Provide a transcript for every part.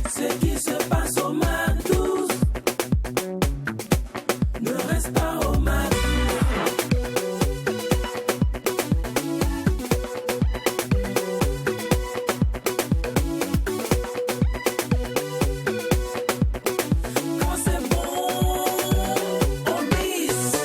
Ce qui se passe au MAC12 ne reste pas au MAC12. Quand c'est bon, on glisse.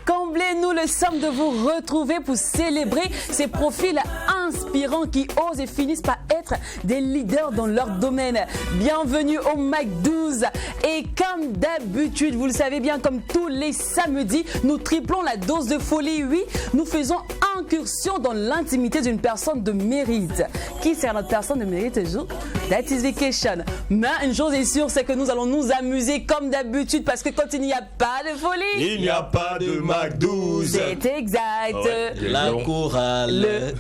Comblez-nous le somme de vous retrouver pour célébrer ces profils inspirants qui osent et finissent par être des leaders dans leur domaine. Bienvenue au MAC12 et comme d'habitude, vous le savez bien, comme tous les samedis, nous triplons la dose de folie. Oui, nous faisons incursion dans l'intimité d'une personne de mérite. Qui sert notre personne de mérite aujourd'hui? That is vacation. Mais une chose est sûre, c'est que nous allons nous amuser comme d'habitude parce que quand il n'y a pas de folie, il n'y a pas de MAC12. C'est exact. Ouais, la chorale.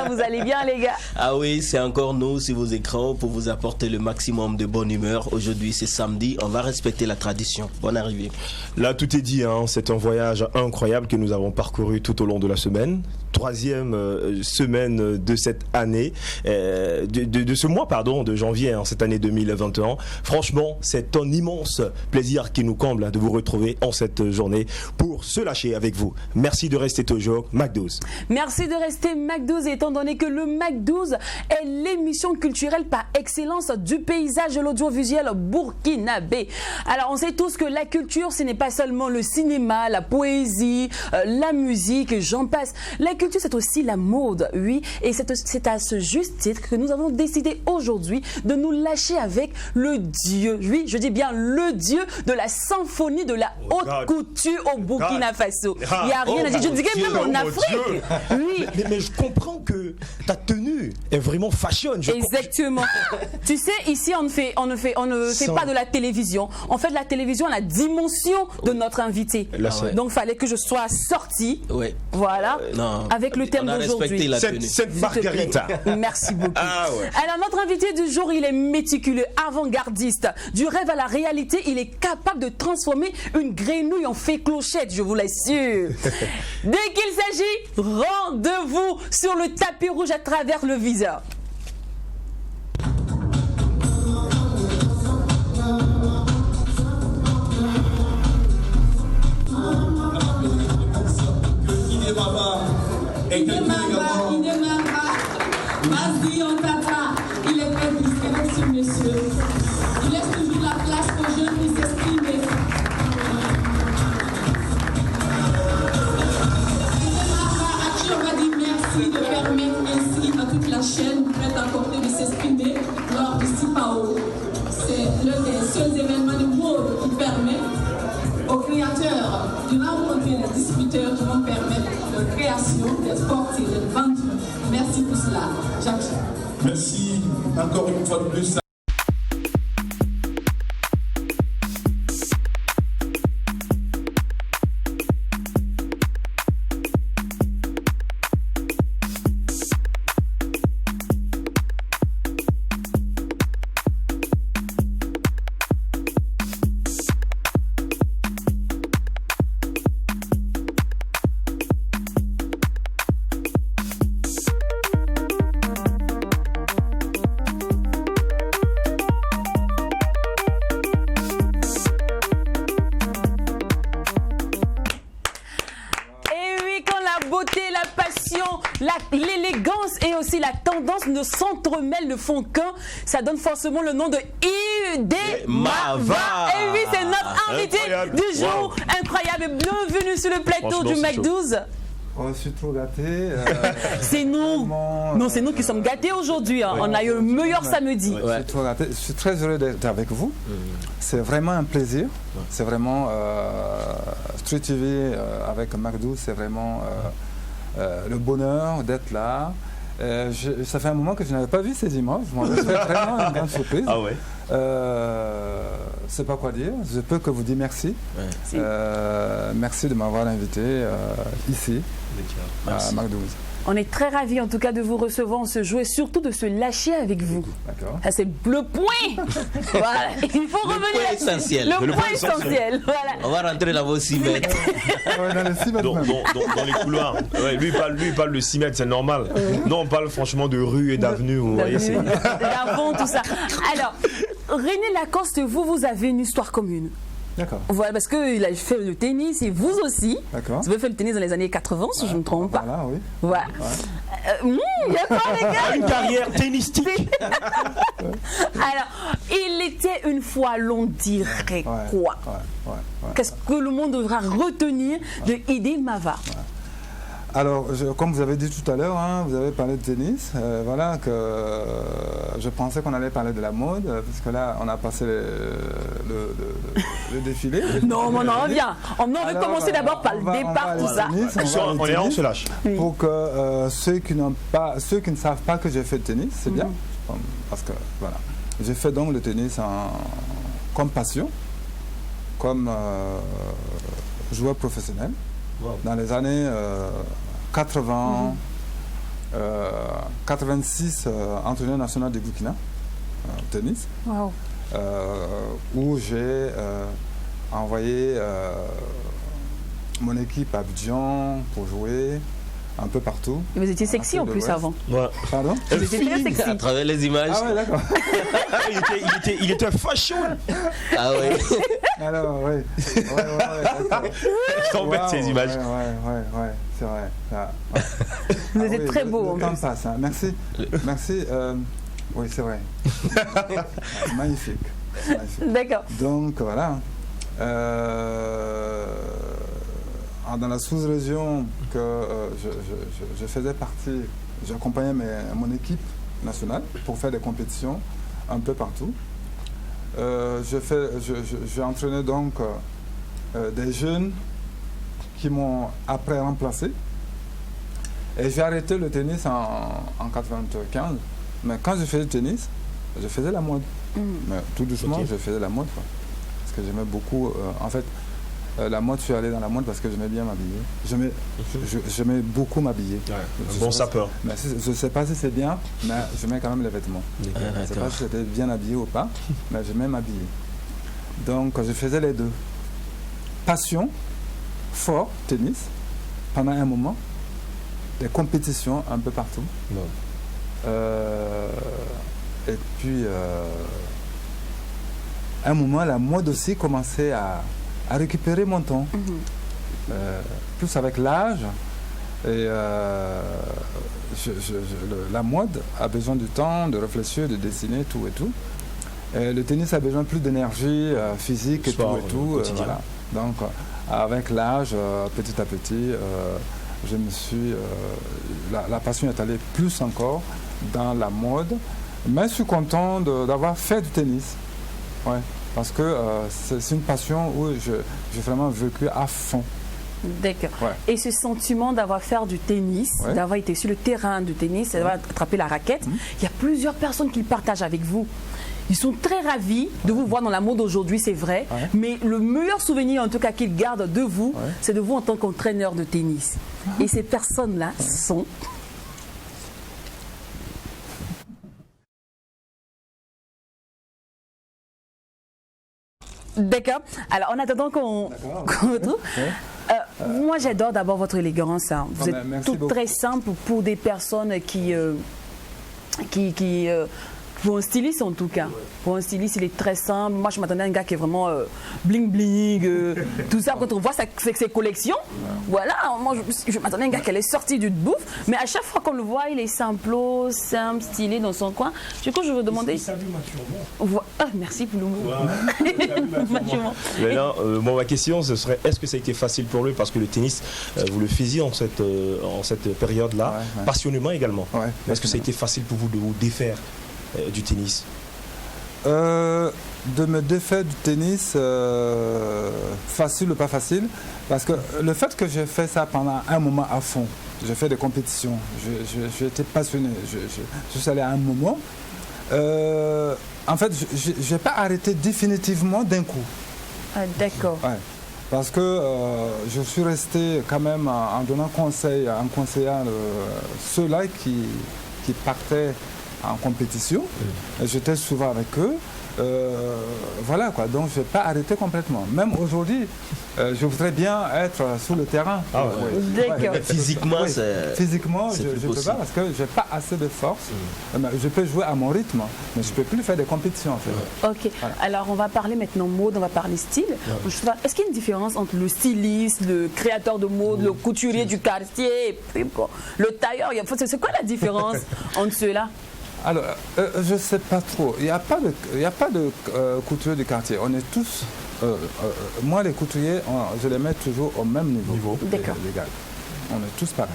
Vous allez bien les gars? Ah oui, c'est encore nous sur vos écrans pour vous apporter le maximum de bonne humeur. Aujourd'hui c'est samedi, on va respecter la tradition. Bonne arrivée. Là tout est dit, hein. C'est un voyage incroyable que nous avons parcouru tout au long de la semaine. Troisième semaine de cette année, de ce mois pardon, de janvier, hein, cette année 2021. Franchement, c'est un immense plaisir qui nous comble de vous retrouver en cette journée pour se lâcher avec vous. Merci de rester toujours MAC12. Merci de rester MAC12 étant donné que le MAC12 est l'émission culturelle par excellence du paysage de l'audiovisuel burkinabé. Alors on sait tous que la culture ce n'est pas seulement le cinéma, la poésie, la musique, j'en passe. La culture c'est aussi la mode, oui, et c'est à ce juste titre que nous avons décidé aujourd'hui de nous lâcher avec le dieu, oui, je dis bien le dieu de la symphonie de la haute couture au Burkina Faso. Il n'y a rien à dire, je dirais même en Afrique. Oui. Mais je comprends que ta tenue est vraiment fashion. Exactement. Tu sais, ici on ne fait pas de la télévision. On fait de la télévision à la dimension de notre invité. Donc il fallait que je sois sortie. Ouais. Voilà. Avec le thème d'aujourd'hui. Cette margarita. Merci beaucoup. Alors notre invité du jour, il est méticuleux, avant-gardiste. Du rêve à la réalité, il est capable de transformer une grenouille en fée clochette, je vous l'assure. Dès qu'il s'agit, rendez-vous sur le tapis rouge à travers le viseur. Il ne meurt pas. Vas-y, on t'attend. Il est prêt pour sélection, monsieur. Il laisse toujours la place aux jeunes pour s'exprimer. Il ne meurt pas. À qui on va dire merci de permettre ainsi à toute la chaîne prête à porter de s'exprimer lors du CIPAO. C'est l'un des seuls événements de mode qui permet aux créateurs de rencontrer les distributeurs qui vont permettre leur création, d'exporter, de vendre. Merci pour cela, Jacques. Merci encore une fois de plus. l'élégance et aussi la tendance ne s'entremêlent, ne font qu'un. Ça donne forcément le nom de Iude Mava. Et oui, c'est notre invité du jour. Incroyable. Bienvenue sur le plateau du MAC12. Oh, je suis trop gâté. C'est nous. Non, c'est nous qui sommes gâtés aujourd'hui. Hein. On a eu le meilleur samedi. Je suis trop gâté. Je suis très heureux d'être avec vous. C'est vraiment un plaisir. C'est vraiment Street TV avec MAC12. C'est vraiment le bonheur d'être là. Ça fait un moment que je n'avais pas vu ces images. C'est vraiment une grande surprise. Ah ouais. Je ne sais pas quoi dire. Je peux que vous dire merci. Merci de m'avoir invité ici à MAC12. On est très ravis en tout cas de vous recevoir, on se joue et surtout de se lâcher avec vous. D'accord. Ça, c'est le point. Voilà. Il faut revenir point là-dessus. essentiel. Le point essentiel. Voilà. On va rentrer dans vos 6 mètres. Ouais, dans les 6 mètres même. Dans les couloirs. Ouais, lui, il parle de 6 mètres, c'est normal. Non, on parle franchement de rue et d'avenue. Vous voyez, c'est... D'avant, tout ça. Alors, René Lacoste, vous avez une histoire commune. D'accord. Voilà, parce qu'il a fait le tennis et vous aussi. D'accord. Vous avez fait le tennis dans les années 80, si je ne me trompe pas. Voilà, oui. Voilà. Il y a quoi, les gars? Une carrière tennistique. Alors, il était une fois, l'on dirait quoi? Ouais. Qu'est-ce que le monde devra retenir de Idil Mava? Alors, comme vous avez dit tout à l'heure, hein, vous avez parlé de tennis. Voilà que je pensais qu'on allait parler de la mode, puisque là, on a passé le défilé. Non, on en revient. On va Alors, commencer d'abord par le on va départ, aller tout au ça. tennis, On est là, on se lâche. Pour que ceux qui ne savent pas que j'ai fait le tennis, c'est bien. Parce que, voilà. J'ai fait donc le tennis comme passion, comme joueur professionnel. Wow. Dans les années 80, 86, entraîneur national du Burkina, tennis, Wow. où j'ai envoyé mon équipe à Abidjan pour jouer un peu partout. Et vous étiez sexy en Afrique de plus l'Ouest. avant. Ouais. Pardon? Vous étiez très sexy. À travers les images. Ah ouais, d'accord. Il était fashion. Ah ouais. Alors, oui. Ouais, d'accord. Je t'embête Wow, ces images. Ouais, c'est vrai. Ah, ouais. Vous Ah étiez oui, très beau en Le temps plus. passe, hein. Merci. Merci. Oui, c'est vrai. Magnifique. D'accord. Donc, voilà. Dans la sous-région que je faisais partie, j'accompagnais mon équipe nationale pour faire des compétitions un peu partout. J'ai entraîné donc des jeunes qui m'ont après remplacé. Et j'ai arrêté le tennis en 95. Mais quand je faisais le tennis, je faisais la mode. Mais tout doucement, Ok. je faisais la mode, quoi. Parce que j'aimais beaucoup. En fait, la mode, je suis allé dans la mode parce que j'aimais bien m'habiller. J'aimais beaucoup m'habiller. Un bon sapeur. Mais je ne sais pas si c'est bien, mais j'aimais quand même les vêtements. Je ne sais pas si j'étais bien habillé ou pas, mais j'aimais m'habiller. Donc, je faisais les deux. Passion, fort, tennis, pendant un moment, des compétitions un peu partout. Et puis, à un moment, la mode aussi commençait à récupérer mon temps. Plus avec l'âge. Et la mode a besoin du temps, de réfléchir, de dessiner, tout et tout. Et le tennis a besoin plus d'énergie physique et Sport, tout et tout. quotidien. Voilà. Donc, avec l'âge, petit à petit, je me suis... la passion est allée plus encore dans la mode. Mais je suis content d'avoir fait du tennis. Ouais. Parce que c'est une passion où j'ai vraiment vécu à fond. D'accord. Ouais. Et ce sentiment d'avoir fait du tennis, Ouais. d'avoir été sur le terrain de tennis, d'avoir attrapé la raquette, il y a plusieurs personnes qui le partagent avec vous. Ils sont très ravis de vous voir dans la mode aujourd'hui, c'est vrai. Ouais. Mais le meilleur souvenir, en tout cas, qu'ils gardent de vous, Ouais. c'est de vous en tant qu'entraîneur de tennis. Et ces personnes-là sont... D'accord. Alors, en attendant qu'on retrouve, moi j'adore d'abord votre élégance. Hein. Vous êtes merci tout beaucoup. très simple pour des personnes pour un styliste en tout cas. Pour un styliste, il est très simple. Moi, je m'attendais à un gars qui est vraiment bling bling, tout ça. Quand on voit ses collections, voilà. Moi, je m'attendais à un gars qui allait sortir du bouffe. Mais à chaque fois qu'on le voit, il est simple, stylé dans son coin. Du coup, je veux demander. Ah, merci pour le mot. Maturement. Mais là, moi, ma question, ce serait est-ce que ça a été facile pour lui? Parce que le tennis, vous le faisiez en cette période-là, Ouais. passionnément également. Ouais. Est-ce que ça a été facile pour vous de vous défaire du tennis? De me défaire du tennis, facile ou pas facile, parce que le fait que j'ai fait ça pendant un moment à fond, j'ai fait des compétitions, j'ai été passionné, je suis allé à un moment, en fait, je n'ai pas arrêté définitivement d'un coup. Ah, d'accord. Ouais. Parce que je suis resté quand même en donnant conseil, en conseillant ceux-là qui partaient en compétition. Et j'étais souvent avec eux. Voilà quoi, donc je ne vais pas arrêter complètement. Même aujourd'hui, je voudrais bien être sur le terrain. Ah ouais. D'accord. Physiquement, Oui, physiquement, c'est je plus ne peux possible. pas parce que je n'ai pas assez de force. Je peux jouer à mon rythme, mais je ne peux plus faire des compétitions en fait. Ok, Voilà. alors on va parler maintenant mode, on va parler style. Est-ce qu'il y a une différence entre le styliste, le créateur de mode, le couturier du quartier, et puis, bon, le tailleur? C'est quoi la différence entre ceux-là? Alors, je ne sais pas trop. Il n'y a pas de couturier du quartier. On est tous. Moi, les couturiers, je les mets toujours au même niveau. D'accord. Les gars. On est tous pareils.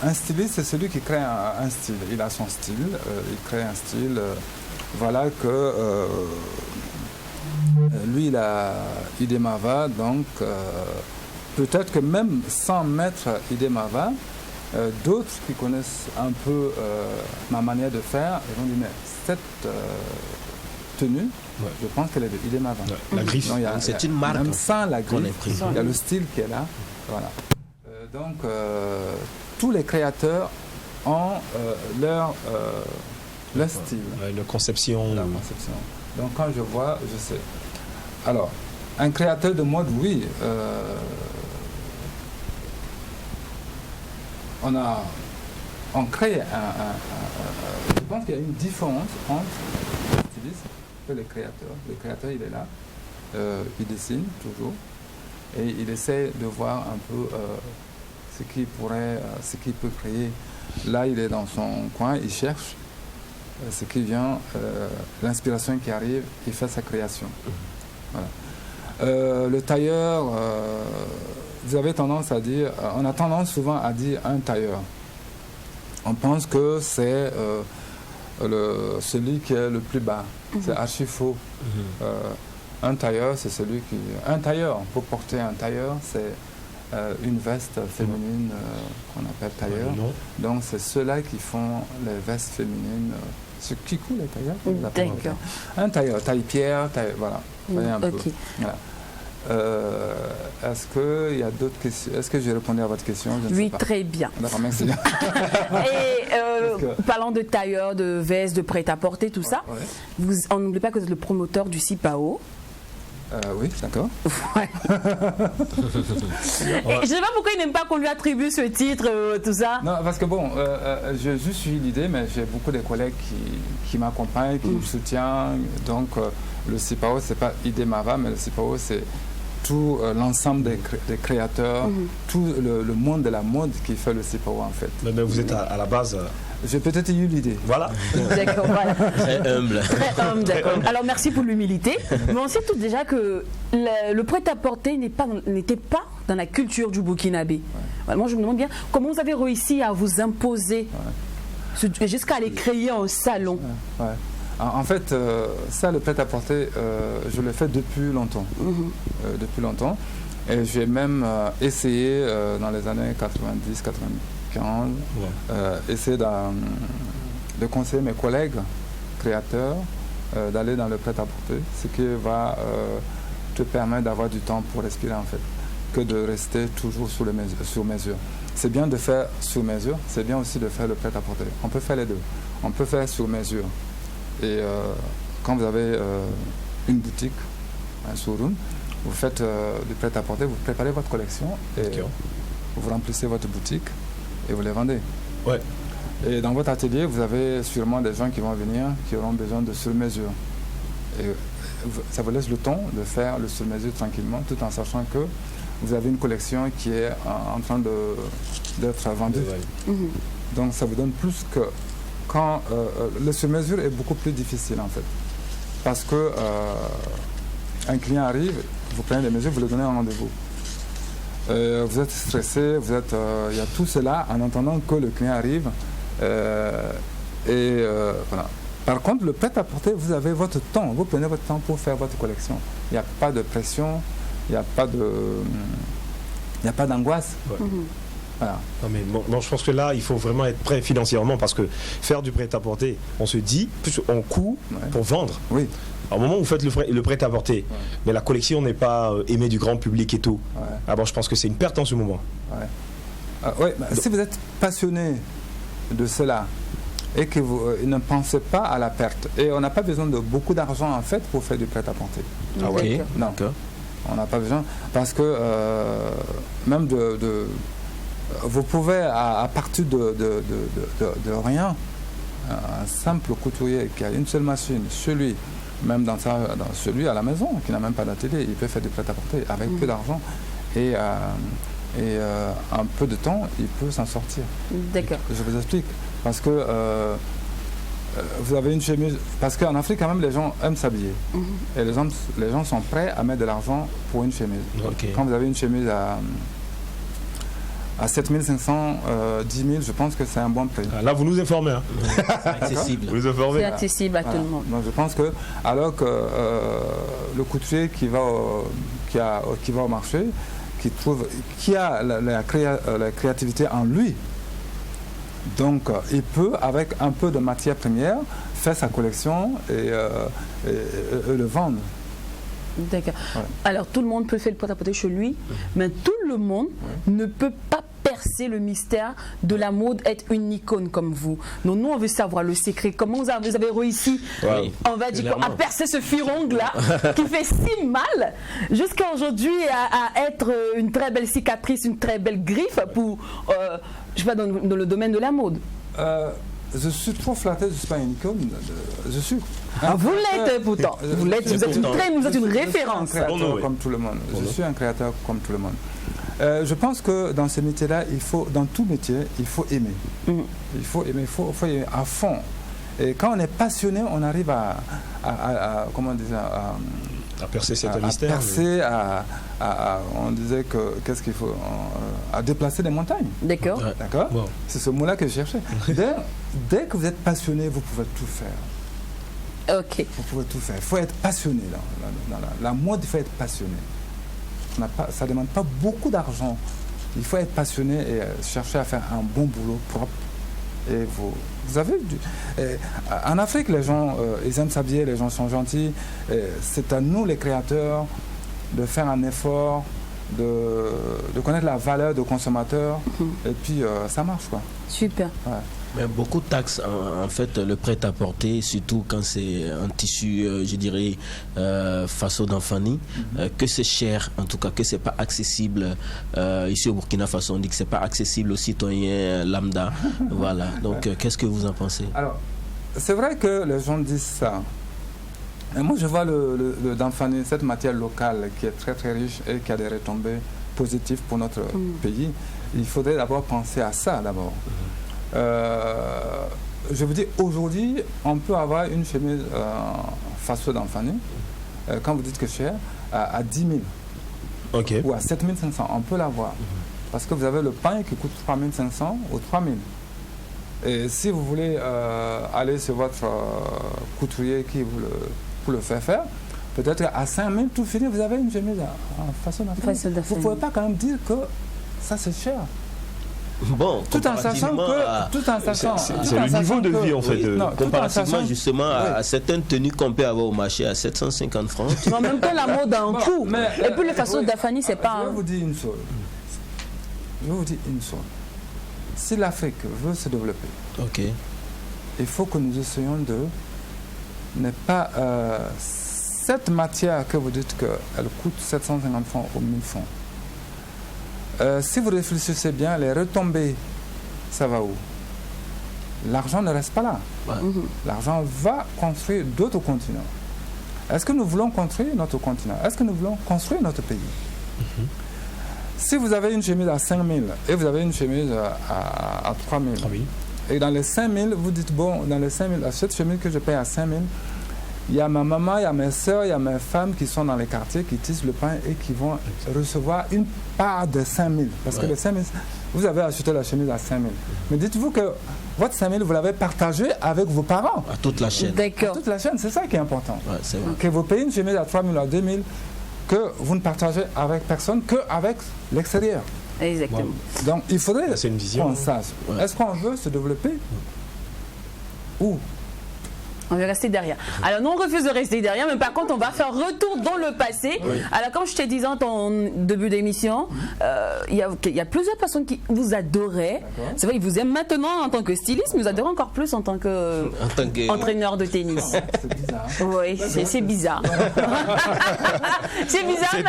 Un styliste, c'est celui qui crée un style. Il a son style. Il crée un style. Voilà que. Lui, il a Idemava. Donc, peut-être que même sans mettre Idemava, d'autres qui connaissent un peu ma manière de faire, ils vont dire mais cette tenue, je pense qu'elle est de Idemava. La griffe. Non, Donc, c'est une marque même sans la qu'on griffe, imprime. il y a le style qui est là. Voilà. Donc tous les créateurs ont leur style. Ouais, la conception. La conception. Donc quand je vois, je sais. Alors, un créateur de mode, oui. On crée je pense qu'il y a une différence entre le styliste et le créateur. Le créateur, il est là, il dessine toujours et il essaie de voir un peu ce qu'il peut créer. Là, il est dans son coin, il cherche ce qui vient, l'inspiration qui arrive, il fait sa création. Voilà. Le tailleur, vous avez tendance à dire, on a tendance souvent à dire un tailleur. On pense que c'est celui qui est le plus bas. C'est archi faux. Un tailleur, c'est celui qui... Un tailleur, pour porter un tailleur, c'est une veste féminine qu'on appelle tailleur. Donc c'est ceux-là qui font les vestes féminines. Ce qui coule les tailleurs. D'accord. Un tailleur, taille-pierre, voilà. Vous voyez un peu. Voilà. Est-ce qu'il y a d'autres questions? Est-ce que j'ai répondu à votre question? Je ne Oui, sais pas. très bien. D'accord, merci. Et parlant de tailleur, de veste, de prêt-à-porter, tout ça, Ouais. on n'oublie pas que vous êtes le promoteur du CIPAO. Oui, d'accord. Ouais. Et je ne sais pas pourquoi il n'aime pas qu'on lui attribue ce titre, tout ça. Non, parce que bon, j'ai juste eu l'idée, mais j'ai beaucoup de collègues qui m'accompagnent, qui me soutiennent. Donc, le CIPAO, c'est pas Idemava, mais le CIPAO, c'est tout l'ensemble des créateurs, tout le monde de la mode qui fait le CIPAO, en fait. Mais vous êtes à la base. J'ai peut-être eu l'idée. Voilà. D'accord, voilà. Très humble. Très humble, d'accord. Alors merci pour l'humilité. Mais on sait tous déjà que le prêt-à-porter n'était pas dans la culture du Burkinabé. Ouais. Moi je me demande bien comment vous avez réussi à vous imposer jusqu'à aller créer un salon. Ouais. En fait, ça, le prêt-à-porter, je l'ai fait depuis longtemps. Depuis longtemps. Et j'ai même essayé dans les années 90, 95, essayer de conseiller mes collègues créateurs d'aller dans le prêt-à-porter, ce qui va te permettre d'avoir du temps pour respirer en fait, que de rester toujours sur mesure. C'est bien de faire sur mesure, c'est bien aussi de faire le prêt-à-porter. On peut faire les deux. On peut faire sur mesure. Et quand vous avez une boutique, un showroom, vous faites du prêt-à-porter, vous préparez votre collection et vous remplissez votre boutique et vous les vendez. Ouais. Et dans votre atelier, vous avez sûrement des gens qui vont venir, qui auront besoin de sur-mesure. Et ça vous laisse le temps de faire le sur-mesure tranquillement, tout en sachant que vous avez une collection qui est en train d'être vendue. Donc ça vous donne plus que... Quand le sur-mesure est beaucoup plus difficile en fait. Parce que un client arrive, vous prenez des mesures, vous lui donnez un rendez-vous. Vous êtes stressé, il y a tout cela en attendant que le client arrive. Voilà. Par contre, le prêt-à-porter, vous avez votre temps, vous prenez votre temps pour faire votre collection. Il n'y a pas de pression, il n'y a pas d'angoisse. Voilà. Non, mais bon, je pense que là, il faut vraiment être prêt financièrement parce que faire du prêt-à-porter, on se dit, plus on coût pour vendre. Oui. Au moment où vous faites le prêt-à-porter, mais la collection n'est pas aimée du grand public et tout. Ouais. Ah bon, je pense que c'est une perte en ce moment. Ouais. Si vous êtes passionné de cela et que vous ne pensez pas à la perte, et on n'a pas besoin de beaucoup d'argent en fait pour faire du prêt-à-porter. Ah ouais. Non. On n'a pas besoin parce que même vous pouvez à partir de rien, un simple couturier qui a une seule machine chez lui, même chez lui à la maison, qui n'a même pas d'atelier, il peut faire du prêt-à-porter avec peu d'argent et un peu de temps, il peut s'en sortir. D'accord. Je vous explique. Parce que vous avez une chemise. Parce qu'en Afrique, quand même, les gens aiment s'habiller. Et les gens sont prêts à mettre de l'argent pour une chemise. Okay. Quand vous avez une chemise à 7500, 10 000, je pense que c'est un bon prix. Ah, là, vous nous informez. Hein. C'est accessible. Vous nous informez. C'est accessible à tout le monde. Donc je pense que, alors que le couturier qui va au marché, qui a la créativité en lui, donc il peut, avec un peu de matière première, faire sa collection et le vendre. D'accord. Ouais. Alors, tout le monde peut faire le prêt-à-porter chez lui, mais tout le monde ne peut pas percer le mystère de la mode, être une icône comme vous. Donc, nous, on veut savoir le secret. Comment vous avez réussi, on va dire, à percer ce furongle-là, qui fait si mal, jusqu'à aujourd'hui, à être une très belle cicatrice, une très belle griffe pour, je sais pas, dans le domaine de la mode. Je suis trop flatté, je ne suis pas une icône. Je suis. Vous l'êtes pourtant. Vous êtes une référence. Je suis un créateur comme tout le monde. Je suis un créateur comme tout le monde. Je pense que dans ce métier-là, dans tout métier, il faut aimer. Il faut aimer, il faut aimer à fond. Et quand on est passionné, on arrive comment dire, à percer cet à mystère. Percer, on disait que qu'est-ce qu'il faut, à déplacer des montagnes. D'accord. D'accord. Wow. C'est ce mot-là que je cherchais. Dès que vous êtes passionné, vous pouvez tout faire. Ok. Vous pouvez tout faire. Il faut être passionné. Dans la mode, il faut être passionné. Ça ne demande pas beaucoup d'argent. Il faut être passionné et chercher à faire un bon boulot propre. Et vous avez en Afrique, les gens, ils aiment s'habiller, les gens sont gentils. C'est à nous, les créateurs, de faire un effort, de connaître la valeur de consommateur. Et puis, ça marche, quoi. Super. Ouais. Mais beaucoup de taxes, en fait, le prêt-à-porter, surtout quand c'est un tissu, je dirais, façon d'Anfani, que c'est cher, en tout cas, que c'est pas accessible. Ici au Burkina Faso, on dit que c'est pas accessible aux citoyens lambda. Voilà. Donc, qu'est-ce que vous en pensez? Alors, c'est vrai que les gens disent ça. Et moi, je vois le d'Anfani, cette matière locale qui est très très riche et qui a des retombées positives pour notre pays. Il faudrait d'abord penser à ça d'abord. Je vous dis, aujourd'hui, on peut avoir une chemise façon d'Anfani, quand vous dites que cher, à 10 000 ou à 7 500, on peut l'avoir. Parce que vous avez le pain qui coûte 3 500 ou 3 000. Et si vous voulez aller sur votre couturier qui vous le fait faire, peut-être à 5 000, tout fini, vous avez une chemise en façon d'Anfani. Vous ne pouvez pas quand même dire que ça c'est cher. Bon, tout en sachant c'est le niveau de vie en fait. Comparativement justement à certaines tenues qu'on peut avoir au marché à 750 francs. En même temps, la mode a un coût. Et puis les façons d'Anfani, c'est pas. Je vais vous dire une chose. Si l'Afrique veut se développer, il faut que nous essayions de ne pas cette matière que vous dites qu'elle coûte 750 francs ou 1000 francs. Si vous réfléchissez bien, les retombées, ça va où? L'argent ne reste pas là. L'argent va construire d'autres continents. Est-ce que nous voulons construire notre continent? Est-ce que nous voulons construire notre pays? Si vous avez une chemise à 5 000 et vous avez une chemise à 3 000, et dans les 5 000, vous dites, bon, dans les 5 000, cette chemise que je paye à 5 000, il y a ma maman, il y a mes soeurs, il y a mes femmes qui sont dans les quartiers, qui tissent le pain et qui vont recevoir une part de 5 000. Parce que les 5 000, vous avez acheté la chemise à 5 000. Mais dites-vous que votre 5 000, vous l'avez partagé avec vos parents. À toute la chaîne. D'accord. À toute la chaîne, c'est ça qui est important. Ouais, c'est vrai. Que vous payez une chemise à 3 000 ou à 2 000, que vous ne partagez avec personne qu'avec l'extérieur. Exactement. Donc il faudrait C'est une vision. qu'on sache. Est-ce qu'on veut se développer ou On va rester derrière. Alors, nous, on refuse de rester derrière, mais par contre, on va faire retour dans le passé. Alors, comme je te disais en ton début d'émission, il y a plusieurs personnes qui vous adoraient. C'est vrai, ils vous aiment maintenant en tant que styliste, mais vous adorez encore plus en tant qu'entraîneur de tennis. c'est bizarre. Oui, c'est bizarre. C'est bizarre, mais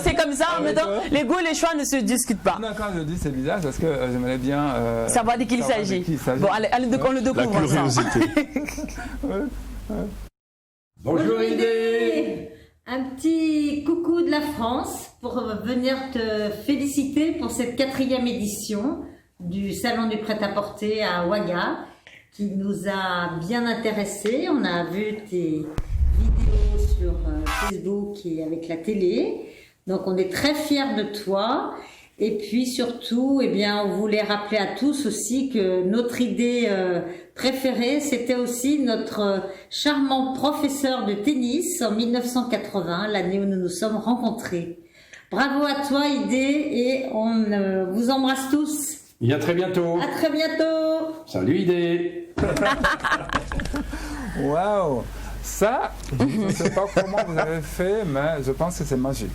c'est comme ça. En même temps, les goûts et les choix ne se discutent pas. Non, quand je dis c'est bizarre, c'est parce que j'aimerais bien Savoir de qui il s'agit. Bon, allez, on le découvre La ensemble. curiosité. Bonjour Idée. Un petit coucou de la France pour venir te féliciter pour cette 4e édition du Salon du Prêt-à-Porter à Ouaga qui nous a bien intéressés. On a vu tes vidéos sur Facebook et avec la télé. Donc on est très fiers de toi. Et puis surtout, eh bien, on voulait rappeler à tous aussi que notre idée préférée, c'était aussi notre charmant professeur de tennis en 1980, l'année où nous nous sommes rencontrés. Bravo à toi, Idée, et on vous embrasse tous. Et à très bientôt. À très bientôt. Salut Idée. Waouh. Ça, je ne sais pas comment vous avez fait, mais je pense que c'est magique.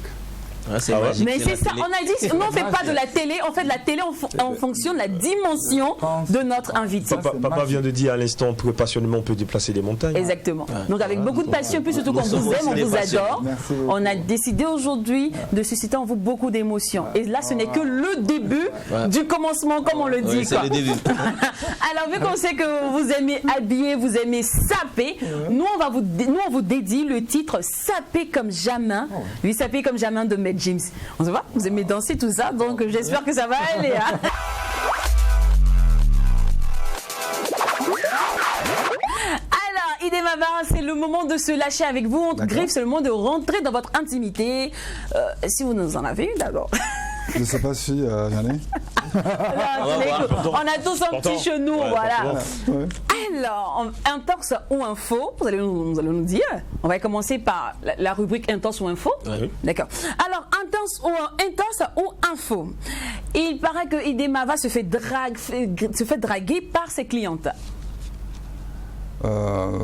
C'est magique, Mais c'est la ça, télé. on a dit, nous on fait pas de la télé, on fait de la télé en fonction de la dimension de notre invité. Papa vient de dire à l'instant que passionnément on peut déplacer des montagnes. Exactement. Donc avec beaucoup de passion, puis surtout qu'on vous aime, on vous adore, Merci beaucoup. on a décidé aujourd'hui de susciter en vous beaucoup d'émotions. Et là, ce n'est que le début du commencement, comme on le dit. Oui, c'est quoi. le début. Alors, vu qu'on sait que vous aimez habiller, vous aimez saper, nous, on vous dédie le titre Saper comme jamais. Oui, Saper comme jamais de Maître James. On se voit, vous aimez danser tout ça, donc j'espère que ça va aller. Hein. Alors, Idée Mava, c'est le moment de se lâcher avec vous. On griffe, c'est le moment de rentrer dans votre intimité. Si vous nous en avez une d'abord. Je ne sais pas si j'en ai. On a tous un petit chenou, voilà. Ouais. Alors, intense ou info, vous allez nous dire. On va commencer par la rubrique intense ou info. Oui. D'accord. Alors, intense ou info. Il paraît que Idée Mava se fait draguer par ses clientes.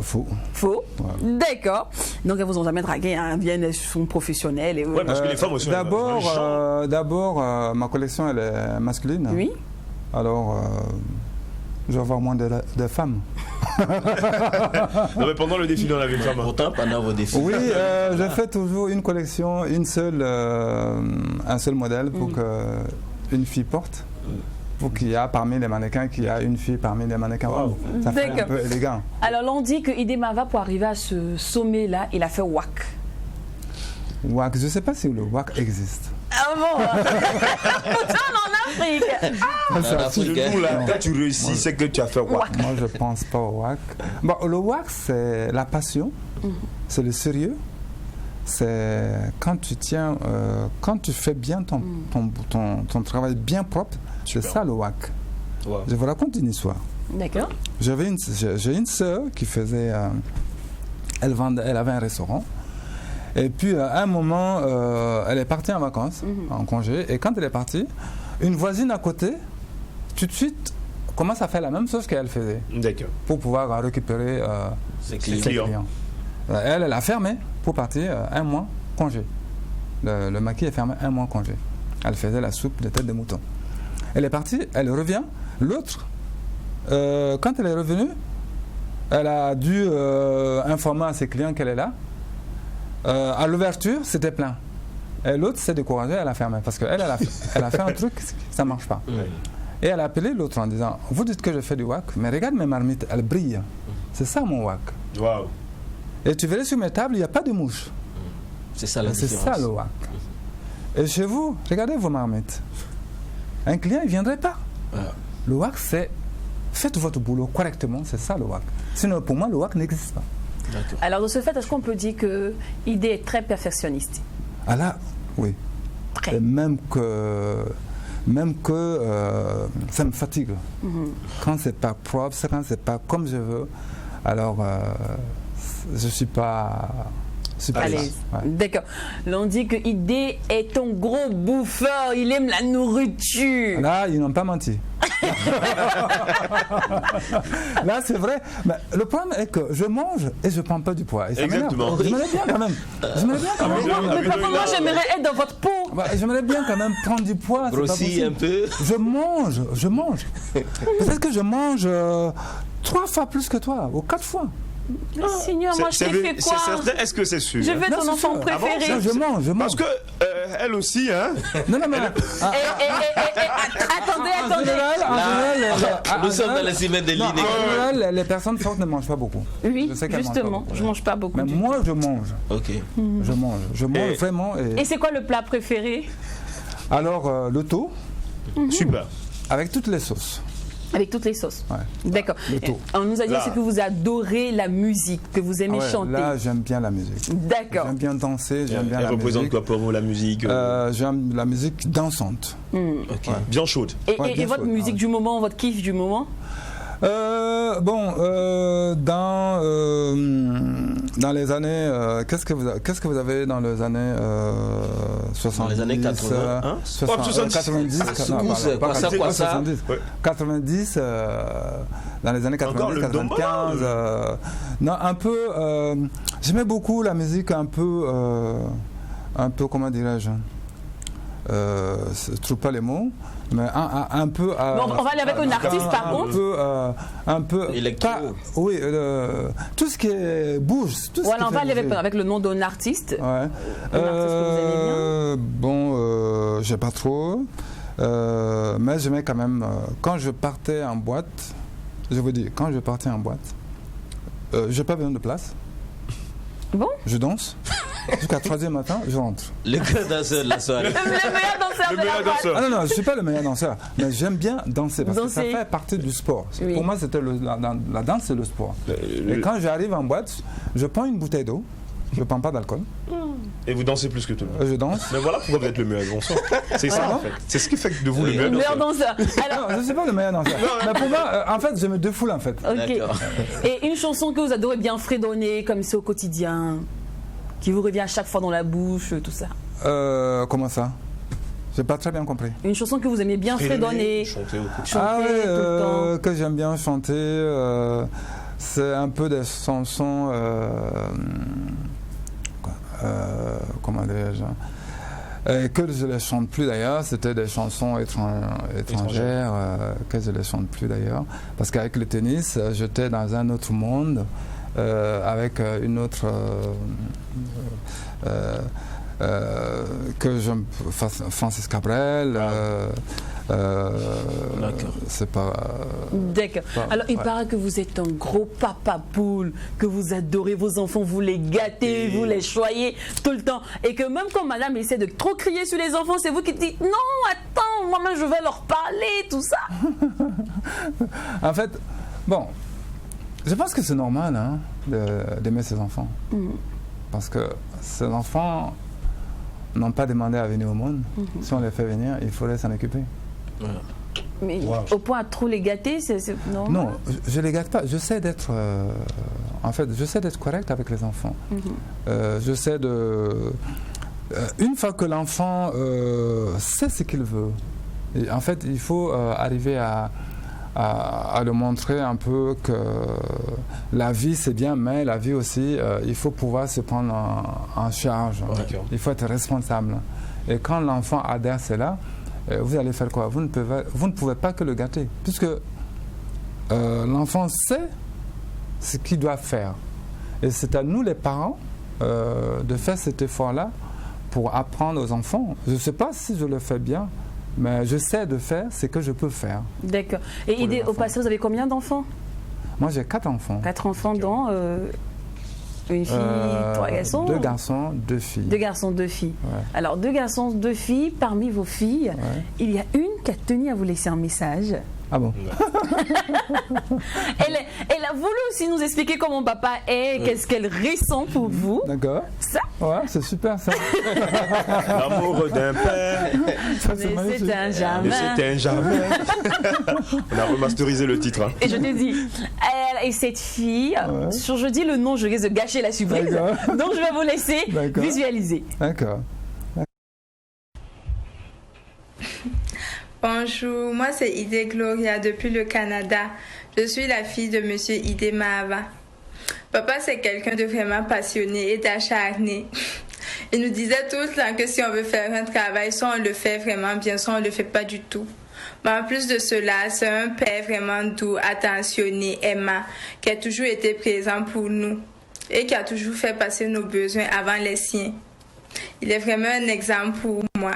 Faux. Faux. D'accord. Donc, elles vous ont jamais dragué, hein. Elles sont professionnelles. Et... Ouais, parce que les femmes aussi. D'abord, ma collection elle est masculine. Oui. Alors, je vais avoir moins de femmes. Non, mais pendant le défilé, on avait une femme. Pourtant, pendant vos défis. Oui, je fais toujours une collection, un seul modèle pour qu'une fille porte. Pour qu'il y a parmi les mannequins, qu'il y a une fille parmi les mannequins. Wow. Ça fait un peu élégant. Alors, l'on dit que Idée Mava, pour arriver à ce sommet-là, il a fait WAC. WAC, je ne sais pas si le WAC existe. Ah bon? Pourtant, en Afrique. Nous, là, quand tu réussis, c'est que tu as fait WAC. Moi, je ne pense pas au WAC. Bon, le WAC, c'est la passion, c'est le sérieux. C'est quand tu tiens, quand tu fais bien ton travail bien propre, c'est ça le WAC. Wow. Je vous raconte une histoire. D'accord. J'ai une sœur qui faisait, elle avait un restaurant. Et puis à un moment, elle est partie en vacances, en congé. Et quand elle est partie, une voisine à côté, tout de suite, commence à faire la même chose qu'elle faisait. D'accord. Pour pouvoir récupérer C'est ses client. clients. Elle a fermé pour partir un mois congé. Le maquis est fermé un mois congé. Elle faisait la soupe de tête de mouton. Elle est partie, elle revient. L'autre, quand elle est revenue, elle a dû informer à ses clients qu'elle est là. À l'ouverture, c'était plein. Et l'autre s'est découragée, elle a fermé. Parce qu'elle elle a fait un truc, ça ne marche pas. Et elle a appelé l'autre en disant, vous dites que je fais du WAC, mais regarde mes marmites, elles brillent. C'est ça mon WAC. Waouh. Et tu verrais sur mes tables, il n'y a pas de mouches. C'est ça la C'est différence. ça le WAC. Et chez vous, regardez vos marmites. Un client, il ne viendrait pas. Le WAC, c'est faites votre boulot correctement, c'est ça le WAC. Sinon, pour moi, le WAC n'existe pas. Alors, de ce fait, est-ce qu'on peut dire que Idée est très perfectionniste? Ah là, oui. Très. Et même que ça me fatigue. Quand c'est pas propre, quand c'est pas comme je veux, alors je suis pas Super. Allez, Ouais. d'accord. Là, on dit que Idé est un gros bouffeur, il aime la nourriture. Là, ils n'ont pas menti. Là, c'est vrai. Mais le problème est que je mange et je ne prends pas du poids. Et ça m'énerve. Exactement. J'aimerais bien quand même. J'aimerais bien quand même. Mais papa, moi, j'aimerais être dans votre peau. Bah, j'aimerais bien quand même prendre du poids. C'est pas Grossis possible. un peu. Je mange. Peut-être que je mange 3 fois plus que toi, ou 4 fois. Seigneur, moi, je t'ai fait quoi? certain. Est-ce que c'est sûr? Je veux Non, ton c'est enfant sûr. préféré. Non, je mange. Parce que elle aussi, hein. Non, mais. Attendez, En attendez. général, Nous sommes dans la semaine de non, l'inné. en général, les personnes fortes ne mangent pas beaucoup. Oui, Je sais qu'elles mangent pas justement, beaucoup. je mange pas beaucoup. Mais du moi, je mange. Ok. Je mange vraiment. Et c'est quoi le plat préféré? Alors, le thau, Super. avec toutes les sauces. Avec toutes les sauces. Ouais. D'accord. Le taux. On nous a dit Là. aussi que vous adorez la musique, que vous aimez Ah ouais, chanter. là, j'aime bien la musique. D'accord. J'aime bien danser, j'aime bien Elle la représente musique. quoi pour vous, la musique J'aime la musique dansante. Ok. Bien chaude. Et, Ouais, et bien votre sûr. musique du moment, votre kiff du moment? Dans les années, qu'est-ce que vous avez dans les années 70, Dans les années 80, hein? 90, Secousse, quoi ça, 70, Ouais. 90, dans les années Encore 90, le Domba, 95, non, un peu, j'aimais beaucoup la musique un peu, comment dirais-je, je trouve pas les mots, mais un peu. Bon, on va aller avec un artiste, par contre. Un peu. Électro. Oui, tout ce qui bouge. Tout ce Voilà, qui on va fait aller bouger. avec le nom d'un artiste. Ouais. Un artiste que vous aimez bien? Bon, j'ai pas trop. Mais j'aimais quand même. Quand je partais en boîte, je vous dis, quand je partais en boîte, j'ai pas besoin de place. Bon. Je danse. Jusqu'à 3h matin, je rentre. Le grand danseur de la soirée. Le meilleur danseur Le de la meilleur boîte. danseur. Ah non, je suis pas le meilleur danseur, mais j'aime bien danser parce que ça Danser. fait partie du sport. Oui. Pour moi, c'était la danse, c'est le sport. Et quand j'arrive en boîte, je prends une bouteille d'eau, je ne prends pas d'alcool, Et vous dansez plus que tout le monde. je danse. Mais voilà pourquoi vous êtes le meilleur danseur. C'est ça en fait. C'est ce qui fait de vous le Le meilleur meilleur danseur. danseur. Alors, Non, je ne suis pas le meilleur danseur. Mais pour moi, en fait, je me défoule en fait. ok. D'accord. Et une chanson que vous adorez bien fredonner, comme c'est au quotidien, qui vous revient à chaque fois dans la bouche, tout ça. Comment ça? J'ai pas très bien compris. Une chanson que vous aimez bien fredonner, Chanter au quotidien. chanter tout le temps. Que j'aime bien chanter, c'est un peu des chansons, comment dirais-je, que je ne les chante plus d'ailleurs, c'était des chansons étrangères, que je ne les chante plus d'ailleurs, parce qu'avec le tennis, j'étais dans un autre monde, avec une autre... que j'aime, Francis Cabrel, c'est pas... D'accord. Alors, il ouais. paraît que vous êtes un gros papa poule, que vous adorez vos enfants, vous les gâtez, vous les choyez tout le temps. Et que même quand madame essaie de trop crier sur les enfants, c'est vous qui dites non, attends, moi-même je vais leur parler, tout ça. En fait, bon, je pense que c'est normal hein, d'aimer ses enfants. Parce que ces enfants n'ont pas demandé à venir au monde. Si on les fait venir, il faudrait s'en occuper. Voilà. Mais au point à trop les gâter, c'est normal. Non, je ne les gâte pas. J'essaie d'être en fait, j'essaie d'être correct avec les enfants. J'essaie de... une fois que l'enfant sait ce qu'il veut, et en fait, il faut arriver à le montrer un peu que la vie c'est bien, mais la vie aussi, il faut pouvoir se prendre en charge. Il faut être responsable. Et quand l'enfant adhère à cela, vous allez faire quoi? Vous ne pouvez pas que le gâter, puisque l'enfant sait ce qu'il doit faire. Et c'est à nous les parents de faire cet effort-là pour apprendre aux enfants. Je ne sais pas si je le fais bien, mais j'essaie de faire ce que je peux faire. D'accord. Et Pour les au passé, vous avez combien d'enfants? Moi, j'ai 4 enfants. 4 enfants, dont une fille, 3 garçons? 2 garçons, 2 filles. 2 garçons, 2 filles. Ouais. Alors, 2 garçons, 2 filles. Parmi vos filles, il y a une qui a tenu à vous laisser un message. Ah bon? Elle a voulu aussi nous expliquer comment papa est, qu'est-ce qu'elle ressent pour vous. D'accord. Ça, Ouais, c'est super ça. L'amour d'un père, Ça, c'est mais magnifique. c'est un mais jamais. c'était un jamais. On a remasterisé le titre. Hein. Et je te dis, elle et cette fille, sur je dis le nom, je risque de gâcher la surprise. D'accord. Donc je vais vous laisser D'accord. visualiser. D'accord. Bonjour, moi c'est Ide Gloria depuis le Canada. Je suis la fille de Monsieur Ide Mahava. Papa c'est quelqu'un de vraiment passionné et d'acharné. Il nous disait tout le temps que si on veut faire un travail, soit on le fait vraiment bien, soit on le fait pas du tout. Mais en plus de cela, c'est un père vraiment doux, attentionné, aimant, qui a toujours été présent pour nous et qui a toujours fait passer nos besoins avant les siens. Il est vraiment un exemple pour moi.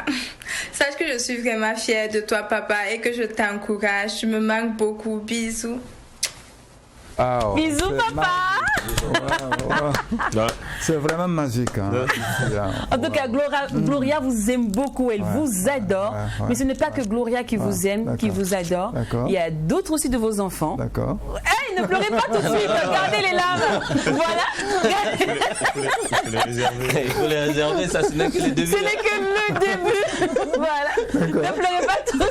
Sache que je suis vraiment fière de toi, papa, et que je t'encourage. Tu me manques beaucoup. Bisous. Ah, oh, Bisous, c'est papa. Ouais. C'est vraiment magique. Hein. En tout cas, Gloria vous aime beaucoup, elle vous adore. Mais ce n'est pas que Gloria qui vous aime, qui vous adore. D'accord. Il y a d'autres aussi de vos enfants. D'accord. Hey, ne pleurez pas tout de suite, regardez les larmes. Voilà. Il faut les réserver, ça ce n'est que le début. Ce n'est que le début. Voilà. Ne pleurez pas tous.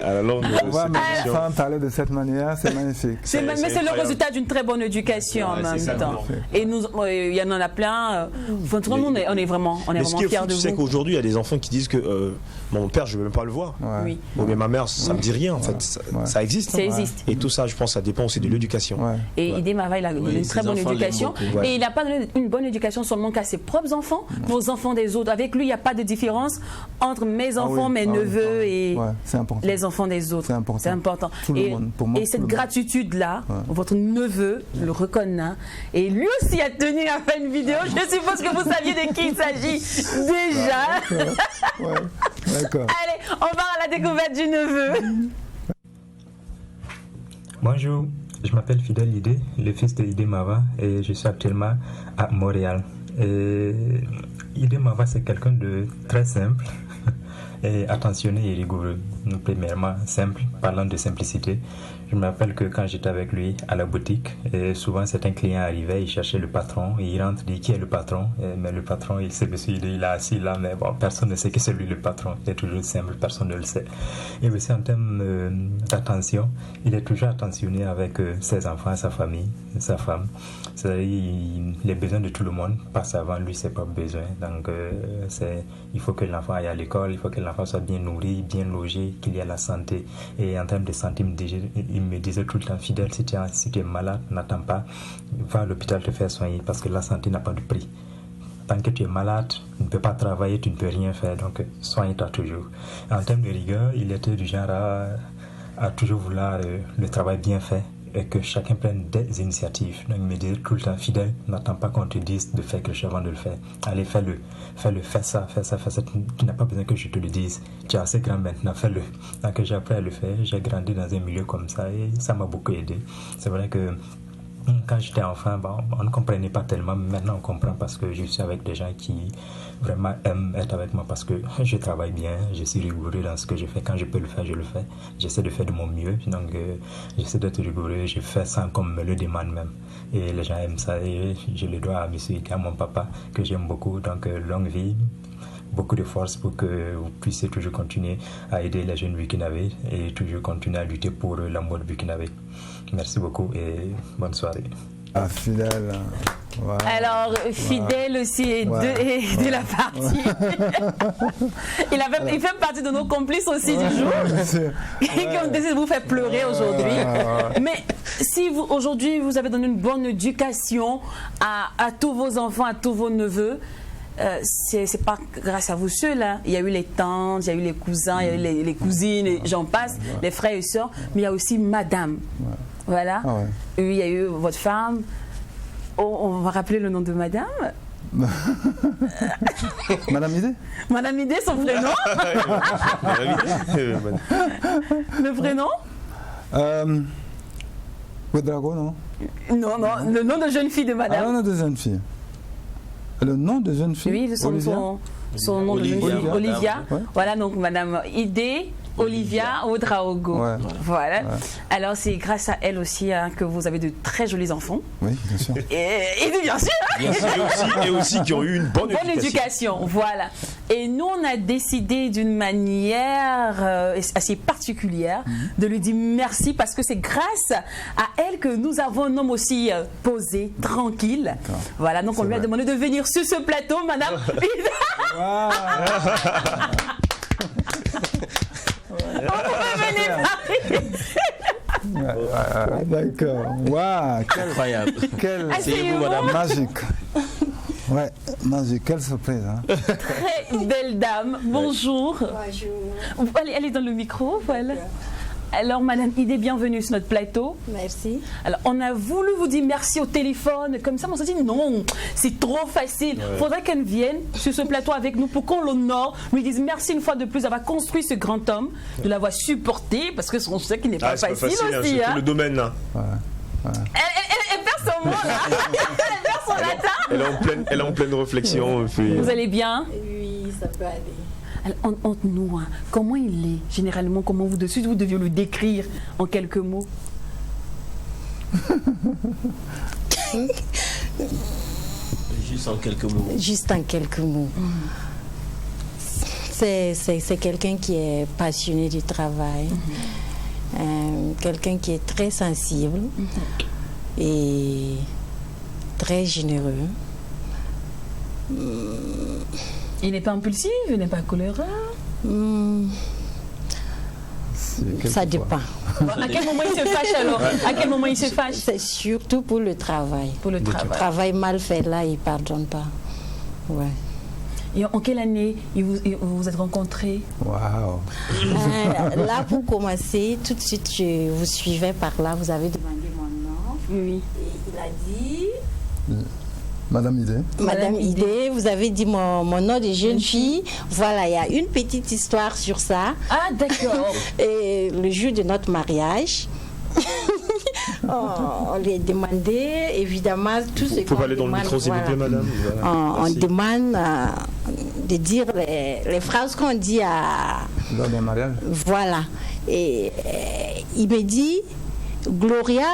À la longue de On voit cette mes émission. enfants parler de cette manière, c'est magnifique. Mais c'est le incroyable. résultat d'une très bonne éducation en Ouais, même c'est ça, temps. Et nous, il y en a plein. Enfin, tout le monde, on est vraiment Mais ce qui est fiers fou, de tu sais vous. qu'aujourd'hui, il y a des enfants qui disent que mon père, je ne veux même pas le voir. Ouais. Oui. Bon, mais ma mère, ça me dit rien, en fait. Ça existe. Ça existe. Et tout ça, je pense, ça dépend aussi de l'éducation. Ouais. Et Ide Mahava, il a donné une ses très bonne enfants l'aiment éducation. beaucoup. Ouais. Et il n'a pas donné une bonne éducation seulement qu'à ses propres enfants, mais aux enfants des autres. Avec lui, il n'y a pas de différence entre mes enfants, mes neveux et Ouais, c'est important. les enfants des autres. C'est important. C'est important. Tout le Et, monde, pour moi, et tout cette le monde. gratitude-là, votre neveu le reconnaît. Et lui aussi a tenu à faire une vidéo. Je suppose que vous saviez de qui il s'agit déjà. Ouais. D'accord. Allez, on va à la découverte du neveu. Bonjour, je m'appelle Fidel Ide, le fils de Ide Mahava, et je suis actuellement à Montréal. Et Ide Mahava, c'est quelqu'un de très simple et attentionné et rigoureux. Premièrement, simple, parlant de simplicité. Je me rappelle que quand j'étais avec lui à la boutique, et souvent certains clients arrivaient, ils cherchaient le patron, et il rentre, dit qui est le patron, mais le patron, il sait monsieur, il est assis là, mais bon, personne ne sait que c'est lui le patron. Il est toujours simple, personne ne le sait. Et aussi en termes d'attention, il est toujours attentionné avec ses enfants, sa famille, sa femme. C'est-à-dire, les besoins de tout le monde passent avant lui, ses propres besoins. Donc, il faut que l'enfant aille à l'école, il faut que l'enfant soit bien nourri, bien logé, qu'il y ait la santé. Et en termes de santé, il me disait tout le temps, Fidèle, si tu es malade, n'attends pas, va à l'hôpital te faire soigner parce que la santé n'a pas de prix. Tant que tu es malade, tu ne peux pas travailler, tu ne peux rien faire, donc soigne-toi toujours. En termes de rigueur, il était du genre à toujours vouloir le travail bien fait et que chacun prenne des initiatives. Donc il me disait tout le temps, Fidèle, n'attends pas qu'on te dise de faire quelque chose avant de le faire. Allez, fais-le, fais ça. Tu n'as pas besoin que je te le dise. Tu es assez grand maintenant, fais-le. Donc j'ai appris à le faire, j'ai grandi dans un milieu comme ça et ça m'a beaucoup aidé. C'est vrai que quand j'étais enfant, on ne comprenait pas tellement. Maintenant, on comprend parce que je suis avec des gens qui vraiment aiment être avec moi parce que je travaille bien, je suis rigoureux dans ce que je fais. Quand je peux le faire, je le fais. J'essaie de faire de mon mieux. Donc, j'essaie d'être rigoureux. Je fais ça comme me le demande même. Et les gens aiment ça. Et je le dois à monsieur et à mon papa que j'aime beaucoup. Donc, longue vie. Beaucoup de force pour que vous puissiez toujours continuer à aider les jeunes burkinabés et toujours continuer à lutter pour l'amour burkinabé. Merci beaucoup et bonne soirée. Ah, Fidèle. Ouais. Alors, Fidèle aussi est de la partie. Il fait partie de nos complices aussi du jour. Et qu'on décide de vous faire pleurer aujourd'hui. Mais si aujourd'hui vous avez donné une bonne éducation à tous vos enfants, à tous vos neveux, c'est pas grâce à vous seuls. Hein. Il y a eu les tantes, il y a eu les cousins, il y a eu les cousines, et j'en passe, les frères et sœurs, mais il y a aussi madame. Voilà. Ah ouais. Et il y a eu votre femme. On va rappeler le nom de madame. Madame Ide? Madame Ide, son prénom. Le prénom? Ouedraogo, non? Non, le nom de jeune fille de madame. Ah, le nom de jeune fille. Le nom de jeune fille? Oui, son nom de jeune fille, Olivia. Ouais. Voilà, donc madame Ide Olivia Ouedraogo. Ouais. Voilà. Ouais. Alors c'est grâce à elle aussi que vous avez de très jolis enfants. Oui, bien sûr. Et bien sûr. Et aussi qui ont eu une bonne éducation. Voilà. Et nous, on a décidé d'une manière assez particulière de lui dire merci parce que c'est grâce à elle que nous avons un homme aussi posé, tranquille. Voilà, donc on lui a demandé de venir sur ce plateau, madame. D'accord. Waouh, incroyable. Quelle Asseyez-vous, madame. Magique. Ouais, magique, quelle surprise. Hein. Très belle dame. Bonjour. Bonjour. Allez dans le micro, voilà. Alors, Madame Idé, bienvenue sur notre plateau. Merci. Alors, on a voulu vous dire merci au téléphone, comme ça, mais on s'est dit non, c'est trop facile. Il faudrait qu'elle vienne sur ce plateau avec nous pour qu'on l'honore, lui dise merci une fois de plus d'avoir construit ce grand homme, de l'avoir supporté, parce que on sait qu'il n'est pas facile aussi. C'est le domaine là. Elle perd son mot là. Elle perd son latin. Elle est en pleine réflexion. Vous allez bien? Oui, ça peut aller. Alors, entre nous, comment il est généralement? Comment vous deviez le décrire en quelques mots? Juste en quelques mots. Juste en quelques mots. C'est quelqu'un qui est passionné du travail, quelqu'un qui est très sensible et très généreux. Il n'est pas impulsif, il n'est pas coléreux. Ça dépend. À quel moment il se fâche alors? À quel moment il se fâche? C'est surtout pour le travail. Pour le travail. Le travail mal fait là, il ne pardonne pas. Ouais. Et en quelle année vous vous êtes rencontrés? Waouh. Là, pour commencer, tout de suite, je vous suivais par là. Vous avez demandé mon nom. Oui. Et il a dit... Madame Idé. Madame Idé, vous avez dit mon nom de jeune fille. Voilà, il y a une petite histoire sur ça. Ah, d'accord. Et le jour de notre mariage, on lui a demandé, évidemment, tout ce qu'on demande. Vous pouvez aller dans le micro, s'il vous plaît, madame. Voilà. On demande de dire les phrases qu'on dit à... Dans le mariage. Voilà. Et il me dit, Gloria...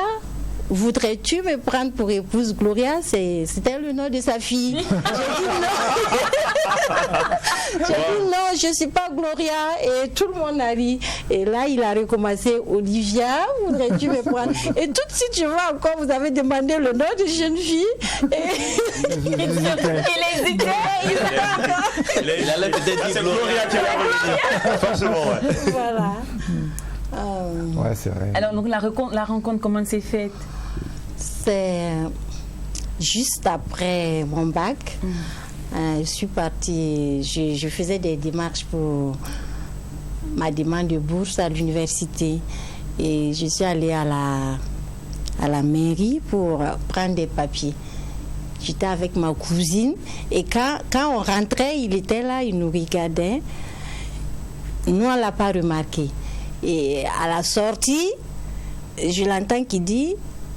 Voudrais-tu me prendre pour épouse? Gloria, c'était le nom de sa fille. J'ai dit non. J'ai dit non, je ne suis pas Gloria. Et tout le monde a ri. Et là, il a recommencé, Olivia, voudrais-tu me prendre? Et tout de suite, je vois encore, vous avez demandé le nom de jeune fille. Et... il hésitait. Il allait peut-être dire Gloria qui allait revenir. Forcément, ouais. Voilà. Ouais, c'est vrai. Alors, donc, la rencontre, comment elle s'est faite? C'est juste après mon bac. Je suis partie, je faisais des démarches pour ma demande de bourse à l'université. Et je suis allée à la mairie pour prendre des papiers. J'étais avec ma cousine. Et quand on rentrait, il était là, il nous regardait. Nous, on ne l'a pas remarqué. Et à la sortie, je l'entends qui dit,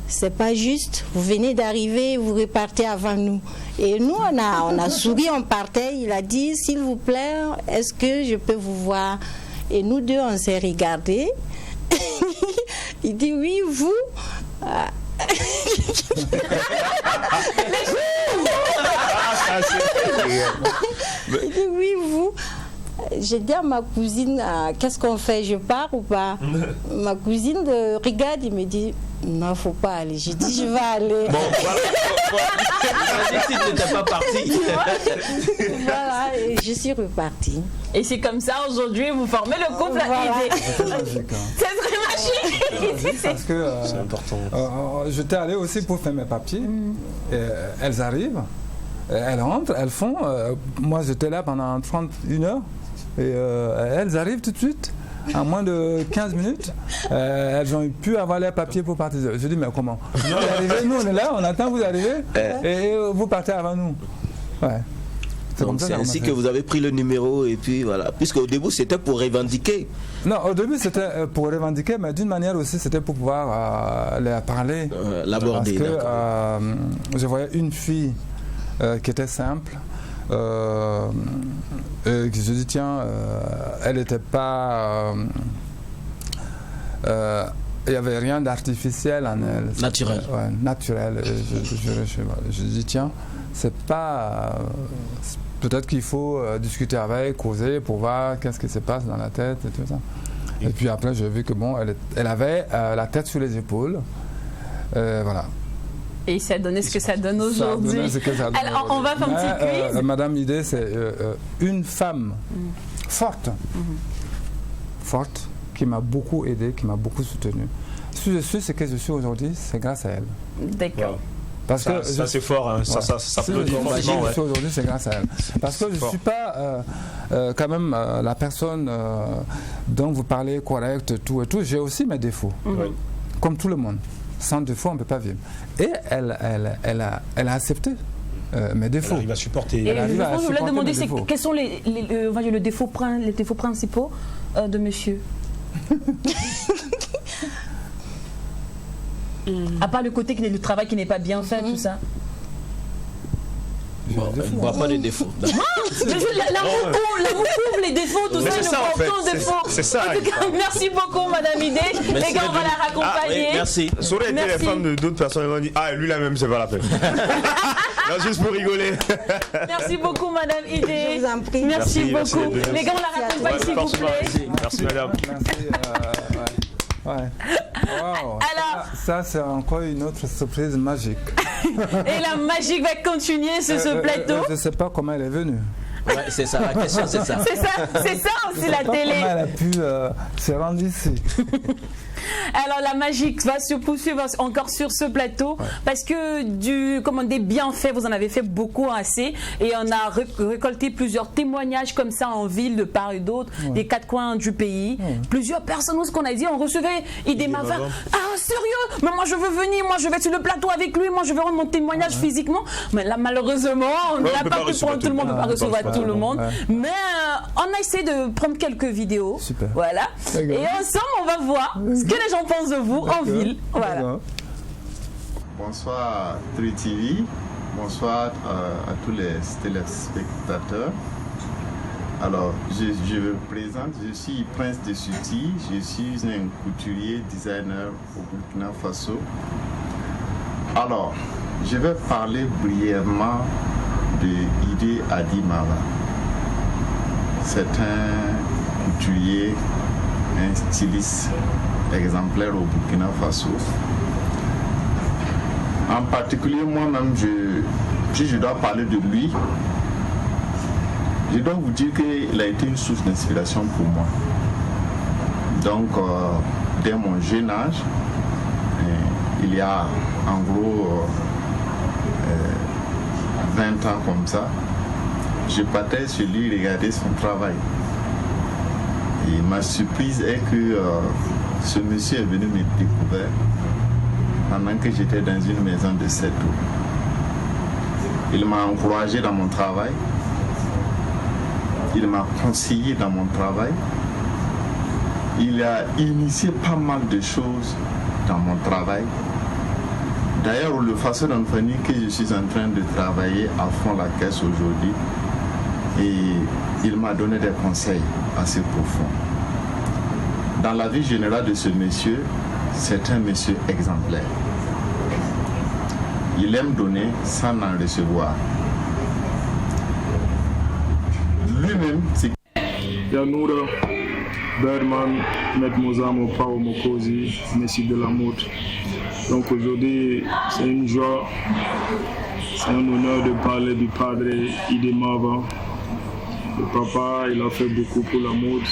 c'est pas juste, vous venez d'arriver, vous repartez avant nous. Et nous, on a souri, on partait. Il a dit, s'il vous plaît, est-ce que je peux vous voir? Et nous deux, on s'est regardés. Il dit, oui, vous. Il dit, oui, vous. J'ai dit à ma cousine, qu'est-ce qu'on fait? Je pars ou pas? Ma cousine regarde, il me dit, non, faut pas aller. J'ai dit, je vais aller. Bon, voilà. Si tu n'étais pas parti. Voilà, et je suis repartie. Et c'est comme ça, aujourd'hui, vous formez le couple Idé. C'est magique. C'est très magique. Parce que c'est important. J'étais allé aussi pour faire mes papiers. Et, elles arrivent, elles rentrent, elles font. Moi, j'étais là pendant 31 heures. Et elles arrivent tout de suite, en moins de 15 minutes. Elles ont pu avoir les papiers pour partir. Je dis, mais comment? Vous arrivez, nous on est là, on attend vous arriver et vous partez avant nous. Ouais. C'est ainsi que vous avez pris le numéro et puis voilà. Puisqu'au début c'était pour revendiquer. Non, au début c'était pour revendiquer, mais d'une manière aussi c'était pour pouvoir les parler. L'aborder. Parce que je voyais une fille qui était simple. je dis tiens, elle n'était pas... il n'y avait rien d'artificiel en elle. Naturel. Ouais, naturel. Je dis tiens, c'est pas... peut-être qu'il faut discuter avec, causer pour voir qu'est-ce qui se passe dans la tête et tout ça. Et puis après, j'ai vu que bon, elle avait la tête sur les épaules. Voilà. Et ça a donné ce que ça donne aujourd'hui. Alors, on va faire un petit quiz. Madame Idé, c'est une femme forte, qui m'a beaucoup aidé, qui m'a beaucoup soutenu. Si je suis ce que je suis aujourd'hui, c'est grâce à elle. D'accord. Parce que ça c'est fort, hein. Ça peut dire forcément. Je suis aujourd'hui, c'est grâce à elle. Parce que je ne suis pas quand même la personne dont vous parlez correcte, tout et tout. J'ai aussi mes défauts, comme tout le monde. Sans défaut, on ne peut pas vivre. Et elle a accepté mes défauts. Elle arrive à supporter. Et je voulais demander, quels sont les défauts principaux de monsieur? À part le côté le travail qui n'est pas bien fait, tout ça. Bon, elle ne voit pas les défauts. L'amour couvre les défauts, tout ça, c'est ça, en fait. C'est ça. En tout cas, merci beaucoup, Madame Idé. Les gars, on va la raccompagner. Merci. Ça aurait été les femmes d'autres personnes, ils ont dit lui là même, c'est pas la peine. Non, juste pour rigoler. Merci beaucoup, Madame Idé. Je vous en prie. Merci beaucoup. Les gars, on la raccompagne, s'il vous plaît. Merci, madame. Ouais. Wow. Alors, ça c'est encore une autre surprise magique. Et la magie va continuer sur ce plateau. Je ne sais pas comment elle est venue. Ouais, c'est ça, la question c'est ça. C'est ça aussi la télé. Comment elle a pu se rendre ici. Alors la magie va se poursuivre encore sur ce plateau parce que des bienfaits, vous en avez fait beaucoup assez et on a récolté plusieurs témoignages comme ça en ville de part et d'autre, des quatre coins du pays. Plusieurs personnes, ce qu'on a dit, on recevait Idé Mava. Ah sérieux? Mais moi je veux venir, moi je vais sur le plateau avec lui, moi je veux rendre mon témoignage physiquement. Mais là malheureusement, on n'a pas pu prendre tout le monde, on ne peut pas recevoir tout le monde. Mais on a essayé de prendre quelques vidéos. Super. Voilà. Et ensemble on va voir ce que les gens pensent de vous en ville. Voilà. Bonsoir Tri TV, bonsoir à tous les téléspectateurs. Alors, je me présente, je suis Prince de Suti, je suis un couturier designer au Burkina Faso. Alors, je vais parler brièvement de Idé Adi Mava. C'est un couturier, un styliste exemplaire au Burkina Faso. En particulier, moi-même, si je dois parler de lui, je dois vous dire qu'il a été une source d'inspiration pour moi. Donc, dès mon jeune âge, il y a en gros 20 ans comme ça, je partais sur lui regarder son travail. Et ma surprise est que ce monsieur est venu me découvrir pendant que j'étais dans une maison de 7 eaux. Il m'a encouragé dans mon travail. Il m'a conseillé dans mon travail. Il a initié pas mal de choses dans mon travail. D'ailleurs, le façon d'enfant que je suis en train de travailler à fond la caisse aujourd'hui, et il m'a donné des conseils assez profonds. Dans la vie générale de ce monsieur, c'est un monsieur exemplaire. Il aime donner sans en recevoir. Lui-même, c'est... Yanoura, Berman, Maître Mozamo, Pao Mokosi, Messie de la Mode. Donc aujourd'hui, c'est une joie, c'est un honneur de parler du padre Idé Mava. Le papa, il a fait beaucoup pour la mode.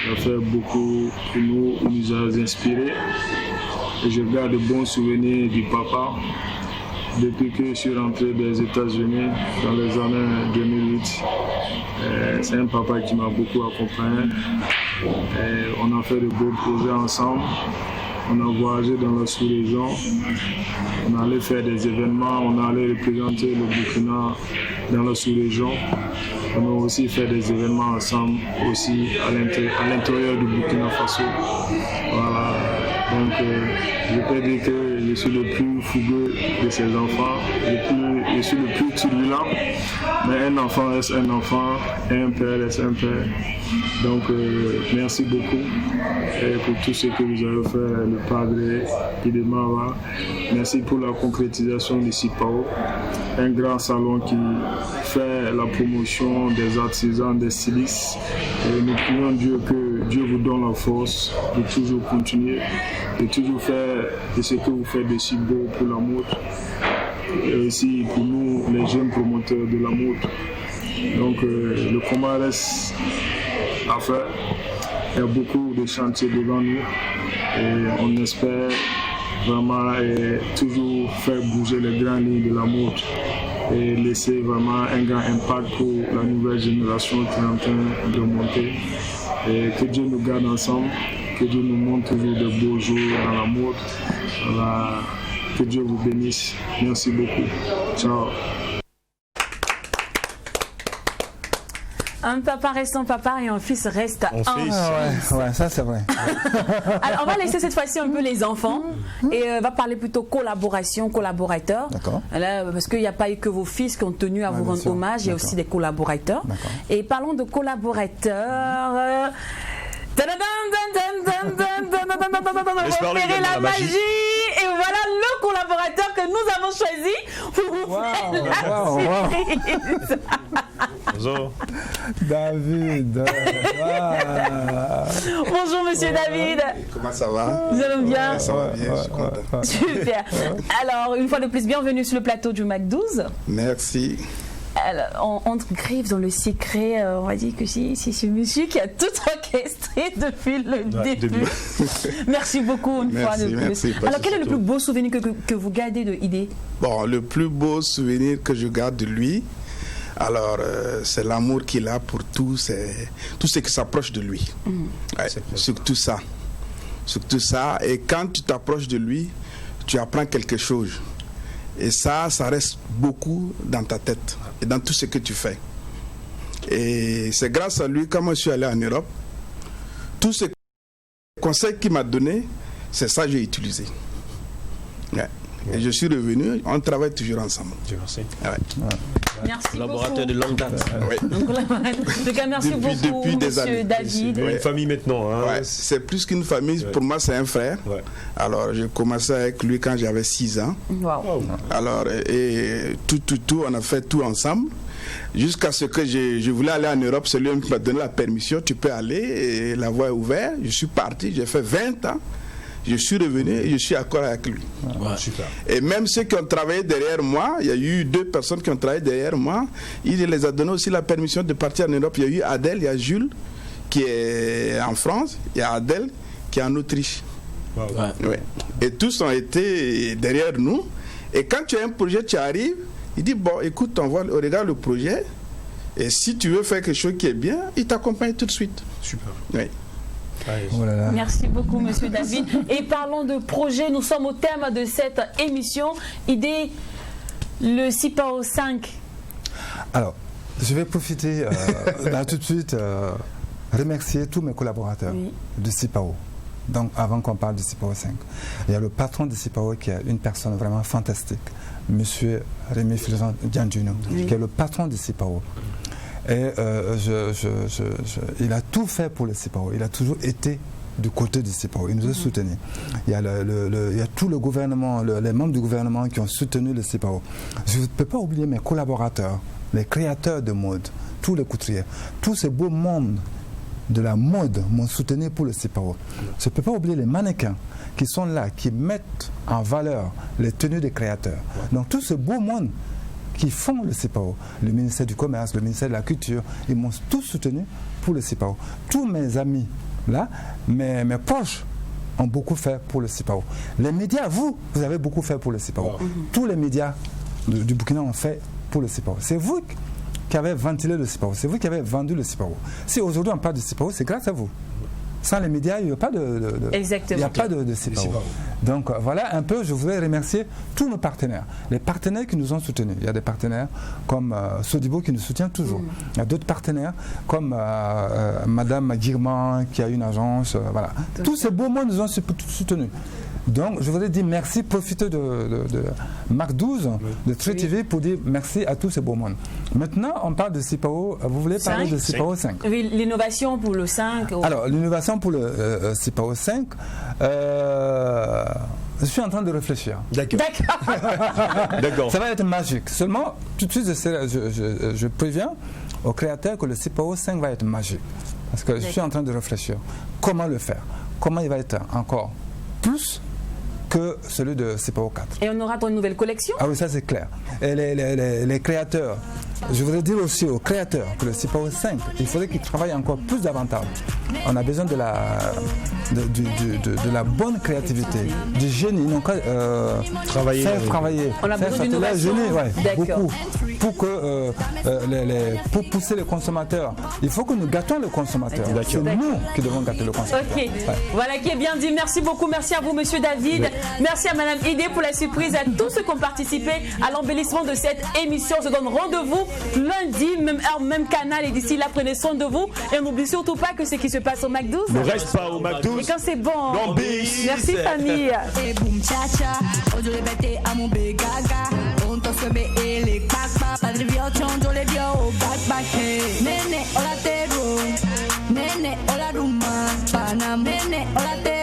Il a fait beaucoup pour nous, il nous a inspirés. Et je garde de bons souvenirs du papa depuis que je suis rentré des États-Unis dans les années 2008. C'est un papa qui m'a beaucoup accompagné. Et on a fait de beaux projets ensemble. On a voyagé dans la sous-région. On allait faire des événements, on allait représenter le Burkina dans la sous-région. On a aussi fait des événements ensemble aussi à l'intérieur du Burkina Faso. Voilà. Donc je peux dire que je suis le plus fougueux de ces enfants, je suis le plus turbulent, mais un enfant reste un enfant, et un père reste un père. Donc merci beaucoup pour tout ce que vous avez fait, le Padre Idemawa. Merci pour la concrétisation du CIPAO, un grand salon qui fait la promotion des artisans, des stylistes. Et nous prions Dieu que Dieu vous donne la force de toujours continuer, de toujours faire de ce que vous faites de si beau pour la mode et aussi pour nous, les jeunes promoteurs de la mode. Donc le combat reste à faire. Il y a beaucoup de chantiers devant nous et on espère vraiment toujours faire bouger les grandes lignes de la mode et laisser vraiment un grand impact pour la nouvelle génération qui est en train de monter. Et que Dieu nous garde ensemble, que Dieu nous montre toujours de beaux jours dans la mode. Voilà. Que Dieu vous bénisse. Merci beaucoup. Ciao. Un papa reste un papa et un fils reste un fils. Ouais, ça c'est vrai. Alors on va laisser cette fois-ci un peu les enfants et on va parler plutôt collaboration, collaborateurs. D'accord. Parce qu'il n'y a pas eu que vos fils qui ont tenu à vous rendre hommage, il y a aussi des collaborateurs. Et parlons de collaborateurs. Opérer la magie. Et voilà le collaborateur que nous avons choisi pour vous faire la surprise. Bonjour. David. Bonjour monsieur David. Comment ça va? Vous allez bien? Ouais, ça va bien, je suis content. Super. Alors, une fois de plus, bienvenue sur le plateau du Mac 12. Merci. Alors, entre griffes dans le secret, on va dire que c'est ce monsieur qui a tout orchestré depuis le début. Merci beaucoup une fois de plus. Merci, alors, quel est le plus beau souvenir que vous gardez de Idé? Bon, le plus beau souvenir que je garde de lui, alors c'est l'amour qu'il a pour tout ce qui s'approche de lui. Ouais, surtout ça. Surtout ça. Et quand tu t'approches de lui, tu apprends quelque chose. Et ça reste beaucoup dans ta tête et dans tout ce que tu fais. Et c'est grâce à lui, quand moi je suis allé en Europe, tous ces conseils qu'il m'a donné, c'est ça que j'ai utilisé. Ouais. Et je suis revenu, on travaille toujours ensemble. Merci. Ouais. Merci collaborateur de longue date. Ouais. En tout cas, merci beaucoup, monsieur David. Une famille maintenant. Hein. Ouais, c'est plus qu'une famille. Ouais. Pour moi, c'est un frère. Ouais. Alors, j'ai commencé avec lui quand j'avais 6 ans. Wow. Alors, et tout, on a fait tout ensemble. Jusqu'à ce que je voulais aller en Europe, c'est lui qui m'a donné la permission. Tu peux aller, et la voie est ouverte. Je suis parti, j'ai fait 20 ans. Je suis revenu et je suis d'accord avec lui. Ouais, super. Et même ceux qui ont travaillé derrière moi, il y a eu 2 personnes qui ont travaillé derrière moi, il les a donné aussi la permission de partir en Europe. Il y a eu Adèle, il y a Jules qui est en France, il y a Adèle qui est en Autriche. Wow. Ouais. Et tous ont été derrière nous. Et quand tu as un projet, tu arrives, il dit, bon, écoute, on regarde le projet, et si tu veux faire quelque chose qui est bien, il t'accompagne tout de suite. Super. Oui. Oh là là. Merci beaucoup, monsieur David. Et parlons de projet. Nous sommes au terme de cette émission. Idée, le CIPAO 5. Alors, je vais profiter tout de suite, remercier tous mes collaborateurs du CIPAO. Donc, avant qu'on parle du CIPAO 5, il y a le patron du CIPAO qui est une personne vraiment fantastique, monsieur Rémi Filzon Diandjuno, qui est le patron du CIPAO. Et il a tout fait pour le CIPAO. Il a toujours été du côté du CIPAO. Il nous a soutenus. Il y a tout le gouvernement, les membres du gouvernement qui ont soutenu le CIPAO. Je ne peux pas oublier mes collaborateurs, les créateurs de mode, tous les couturiers, tous ces beaux mondes de la mode m'ont soutenu pour le CIPAO. Je ne peux pas oublier les mannequins qui sont là, qui mettent en valeur les tenues des créateurs. Donc tout ce beau monde qui font le CIPAO, le ministère du Commerce, le ministère de la Culture, ils m'ont tous soutenu pour le CIPAO. Tous mes amis, là, mes proches, ont beaucoup fait pour le CIPAO. Les médias, vous avez beaucoup fait pour le CIPAO. Tous les médias du Burkina ont fait pour le CIPAO. C'est vous qui avez ventilé le CIPAO, c'est vous qui avez vendu le CIPAO. Si aujourd'hui on parle du CIPAO, c'est grâce à vous. Sans les médias, il n'y a pas de CIPAO. Donc voilà un peu, je voudrais remercier tous nos partenaires, les partenaires qui nous ont soutenus. Il y a des partenaires comme Sodibo qui nous soutient toujours. Il y a d'autres partenaires comme Madame Girman qui a une agence. Voilà. Tous ces beaux mots nous ont soutenus. Donc, je voudrais dire merci, profitez de Mac 12, de True TV pour dire merci à tous ces beaux mondes. Maintenant, on parle de CIPAO. Vous voulez parler de CIPAO 5? Oui, l'innovation pour le 5. Alors, l'innovation pour le CIPAO 5, je suis en train de réfléchir. D'accord. Ça va être magique. Seulement, tout de suite, je préviens aux créateurs que le CIPAO 5 va être magique. Parce que je suis en train de réfléchir. Comment le faire? Comment il va être encore plus que celui de CIPAO 4. Et on aura ton nouvelle collection? Ah oui, ça c'est clair. Et les créateurs, je voudrais dire aussi aux créateurs que le CIPAO 5, il faudrait qu'ils travaillent encore plus davantage. On a besoin de la bonne créativité, du génie, non pas travailler. On a besoin d'innovation. Beaucoup. Pour pousser les consommateurs, il faut que nous gâtons le consommateur. C'est nous qui devons gâter le consommateur. Ok, voilà qui est bien dit. Merci beaucoup, merci à vous, monsieur David. Oui. Merci à madame Idé pour la surprise, à tous ceux qui ont participé à l'embellissement de cette émission. On se donne rendez-vous lundi, même heure, même canal. Et d'ici là, prenez soin de vous. Et on n'oublie surtout pas que ce qui se passe au Mac 12 ne reste pas au Mac 12. Et quand c'est bon. Merci famille. Nene, hola te